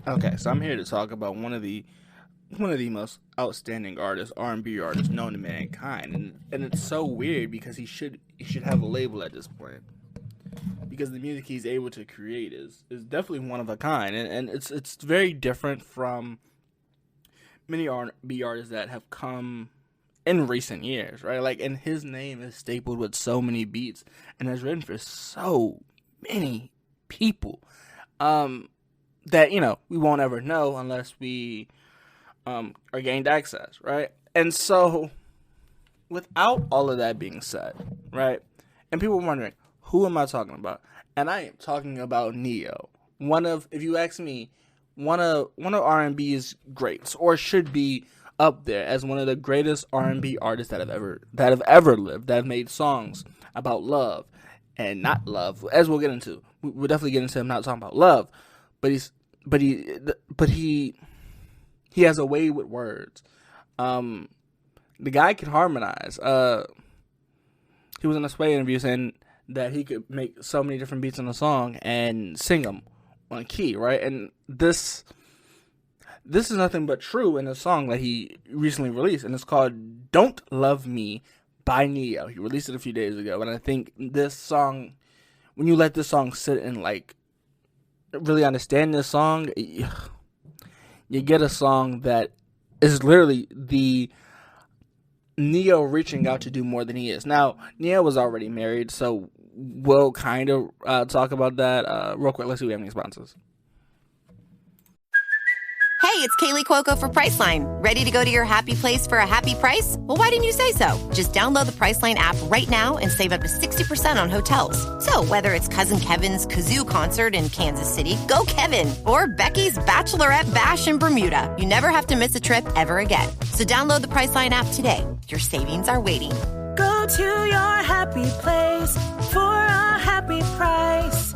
Okay, so I'm here to talk about one of the most outstanding artists, R&B artists known to mankind, and it's so weird because he should have a label at this point because the music he's able to create is definitely one of a kind, and it's very different from many R&B artists that have come in recent years, right? Like, and his name is stapled with so many beats and has written for so many people. Um, that we won't ever know unless we are gained access, right? And so, without all of that being said, right, and people wondering who am I talking about, and I am talking about Neyo, if you ask me, one of R&B's greats, or should be up there as one of the greatest R&B artists that have ever lived, that have made songs about love and not love, as we'll get into. We'll definitely get into him not talking about love, but he has a way with words. The guy can harmonize. He was in a Sway interview saying that he could make so many different beats in a song and sing them on key, right? And this is nothing but true in a song that he recently released, and it's called "Don't Love Me" by Neyo. He released it a few days ago, and I think this song, when you let this song sit and like really understand this song, you get a song that is literally the Neyo reaching out to do more than he is. Now, Neyo was already married, so we'll kind of talk about that real quick. Let's see if we have any responses. Hey, it's Kaylee Cuoco for Priceline. Ready to go to your happy place for a happy price? Well, why didn't you say so? Just download the Priceline app right now and save up to 60% on hotels. So whether it's Cousin Kevin's Kazoo Concert in Kansas City, go Kevin, or Becky's Bachelorette Bash in Bermuda, you never have to miss a trip ever again. So download the Priceline app today. Your savings are waiting. Go to your happy place for a happy price.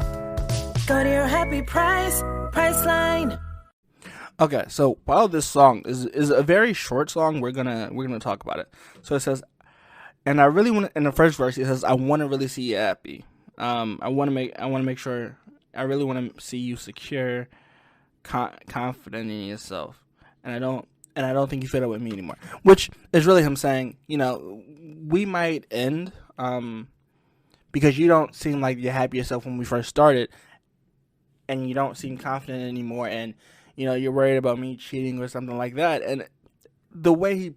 Go to your happy price, Priceline. Okay, so while this song is a very short song, we're gonna talk about it. So it says, and I really want, in the first verse it says, I want to really see you happy. I want to make sure, I really want to see you secure, confident in yourself, and I don't think you fit up with me anymore. Which is really him saying, we might end because you don't seem like you're happy yourself when we first started, and you don't seem confident anymore, and you're worried about me cheating or something like that. And the way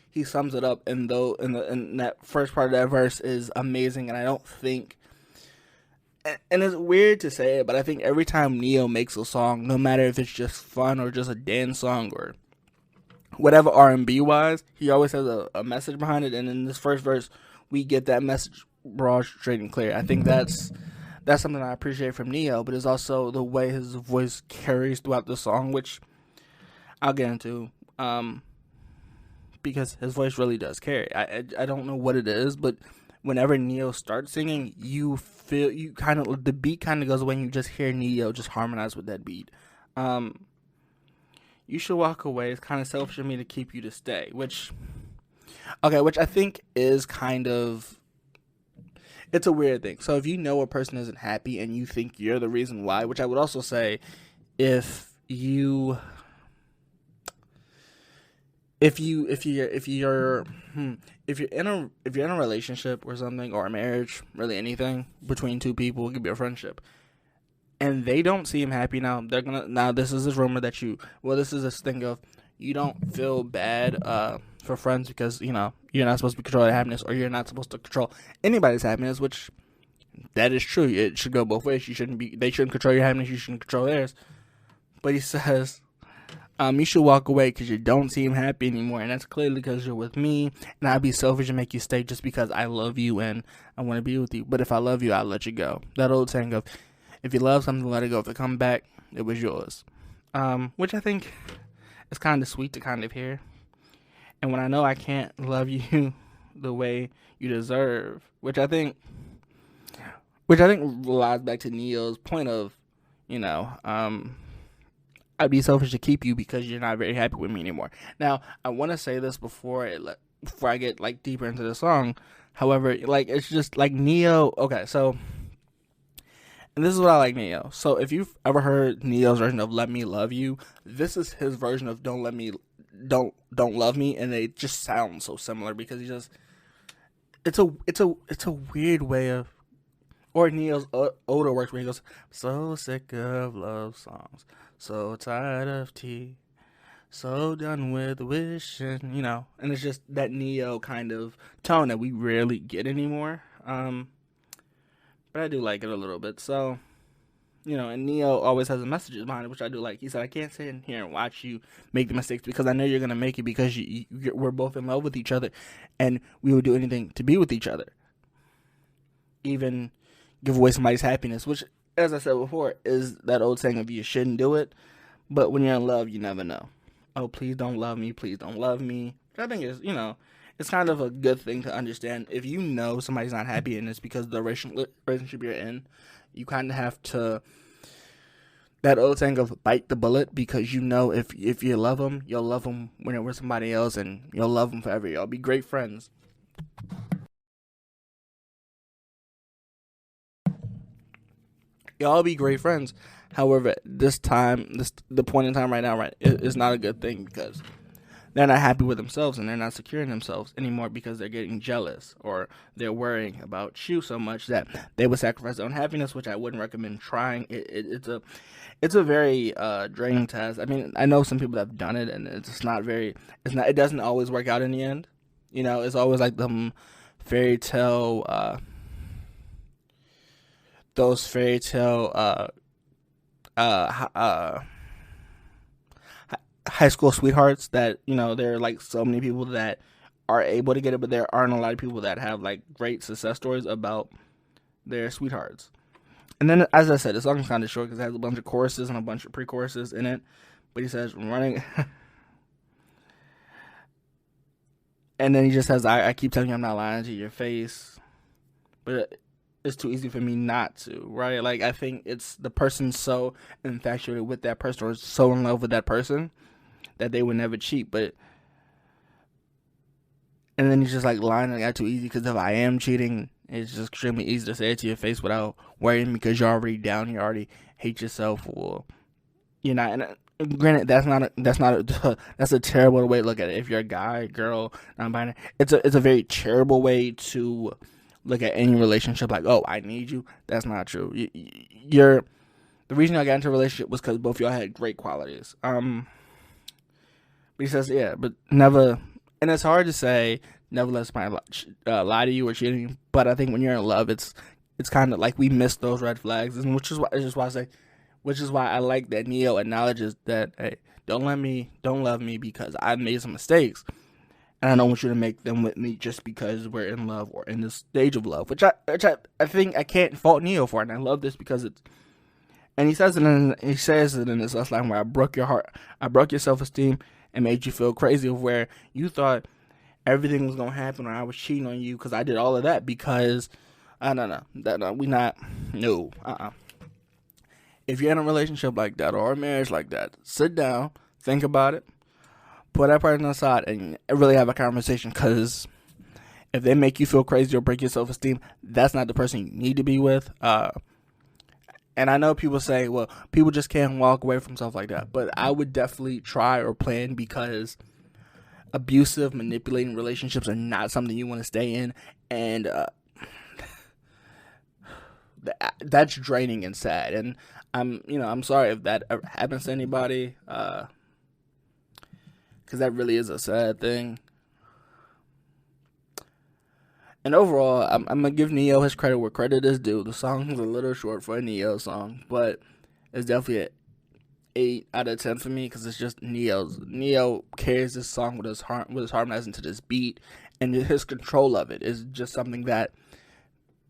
he sums it up in that first part of that verse is amazing. And I don't think, and it's weird to say it, but I think every time Neyo makes a song, no matter if it's just fun or just a dance song or whatever R&B wise, he always has a message behind it. And in this first verse, we get that message broad, straight, and clear. I think that's something I appreciate from Neyo, but it's also the way his voice carries throughout the song, which I'll get into, because his voice really does carry. I don't know what it is, but whenever Neyo starts singing, you feel, the beat kind of goes away and you just hear Neyo just harmonize with that beat. You should walk away. It's kind of selfish of me to keep you to stay, which I think is kind of, it's a weird thing. So if you know a person isn't happy and you think you're the reason why, which I would also say, if you're in a relationship or something, or a marriage, really anything between two people, it could be a friendship, and they don't seem happy, this is this rumor that this is this thing of, you don't feel bad for friends because you're not supposed to control their happiness, or you're not supposed to control anybody's happiness, which that is true. It should go both ways. They shouldn't control your happiness, you shouldn't control theirs. But he says, you should walk away because you don't seem happy anymore, and that's clearly because you're with me, and I'd be selfish and make you stay just because I love you and I want to be with you. But if I love you, I'll let you go. That old saying of, if you love something, let it go. If it come back, it was yours. Which I think is kind of sweet to kind of hear. And when I know I can't love you the way you deserve, which I think relies back to Neyo's point of, I'd be selfish to keep you because you're not very happy with me anymore. Now, I want to say this before I get like deeper into the song. However, like, it's just like Neyo. Okay, so And this is what I like Neo. So if you've ever heard Neo's version of Let Me Love You, this is his version of Don't Love Me, and they just sound so similar because it's a weird way of, or Neo's older works where he goes, so sick of love songs, so tired of tea, so done with wishing, and it's just that Neo kind of tone that we rarely get anymore. But I do like it a little bit. So, and Neo always has a messages behind it, which I do like. He said, I can't sit in here and watch you make the mistakes because I know you're going to make it because we're both in love with each other and we would do anything to be with each other. Even give away somebody's happiness, which, as I said before, is that old saying of you shouldn't do it. But when you're in love, you never know. Oh, please don't love me. Please don't love me. Which I think is, it's kind of a good thing to understand. If you know somebody's not happy and it's because of the relationship you're in, you kind of have to, that old saying of bite the bullet, because if you love them, you'll love them when they're with somebody else and you'll love them forever. Y'all be great friends. Y'all be great friends. However, the point in time right now, is not a good thing because they're not happy with themselves and they're not secure in themselves anymore because they're getting jealous or they're worrying about you so much that they would sacrifice their own happiness, which I wouldn't recommend trying. It's a very draining task. I mean, I know some people that have done it and it doesn't always work out in the end. It's always like the fairy tale, those fairy tale, high school sweethearts that, there are like so many people that are able to get it, but there aren't a lot of people that have like great success stories about their sweethearts. And then, as I said, the song is kind of short because it has a bunch of choruses and a bunch of pre-choruses in it. But he says, running. And then he just says, I keep telling you I'm not lying to your face. But it's too easy for me not to, right? Like, I think it's the person so infatuated with that person or so in love with that person that they would never cheat. And then he's just like lying like that too easy because if I am cheating, it's just extremely easy to say it to your face without worrying because you're already down, you already hate yourself, or you're not. And granted, that's a terrible way to look at it. If you're a guy, girl, non-binary, it's a very terrible way to look at any relationship. Like, oh, I need you. That's not true. The reason I got into a relationship was because both of y'all had great qualities. But he says, yeah, but never. And it's hard to say never let somebody lie to you or cheat on you. But I think when you're in love, it's kind of like we miss those red flags, and which is why I like that Neo acknowledges that, hey, don't love me because I've made some mistakes, and I don't want you to make them with me just because we're in love or in this stage of love, which I think I can't fault Neo for, and I love this because it's. And he says it in this last line where I broke your heart, I broke your self-esteem, and made you feel crazy of where you thought everything was gonna happen or I was cheating on you because I did all of that because If you're in a relationship like that or a marriage like that, sit down, think about it, put that person aside, and really have a conversation. Because if they make you feel crazy or break your self-esteem, that's not the person you need to be with. And I know people say, well, people just can't walk away from stuff like that. But I would definitely try or plan, because abusive, manipulating relationships are not something you want to stay in. And that's draining and sad. And I'm sorry if that ever happens to anybody. Because that really is a sad thing. And overall, I'm going to give Neo his credit where credit is due. The song is a little short for a Neo song, but it's definitely an 8 out of 10 for me because it's just Neo's. Neo carries this song with his harmonizing to this beat, and his control of it is just something that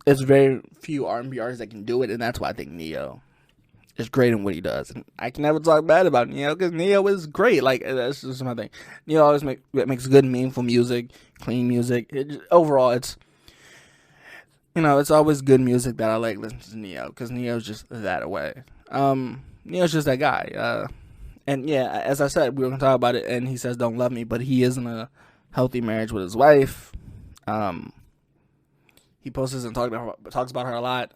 there's very few R&B artists that can do it, and that's why I think Neo is great in what he does. And I can never talk bad about Neo because Neo is great. Like, that's just my thing. Neo always makes good, meaningful music, clean music. Overall, it's always good music that I like listening to Neo because Neo's just that way. Neo's just that guy. And yeah, as I said, we were gonna talk about it, and he says don't love me, but he is in a healthy marriage with his wife. He posts and talks about her a lot.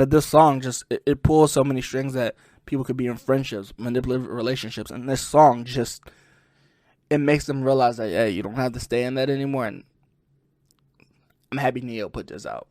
But this song just it pulls so many strings that people could be in friendships, manipulative relationships, and this song just it makes them realize that, hey, you don't have to stay in that anymore. And I'm happy Neyo put this out.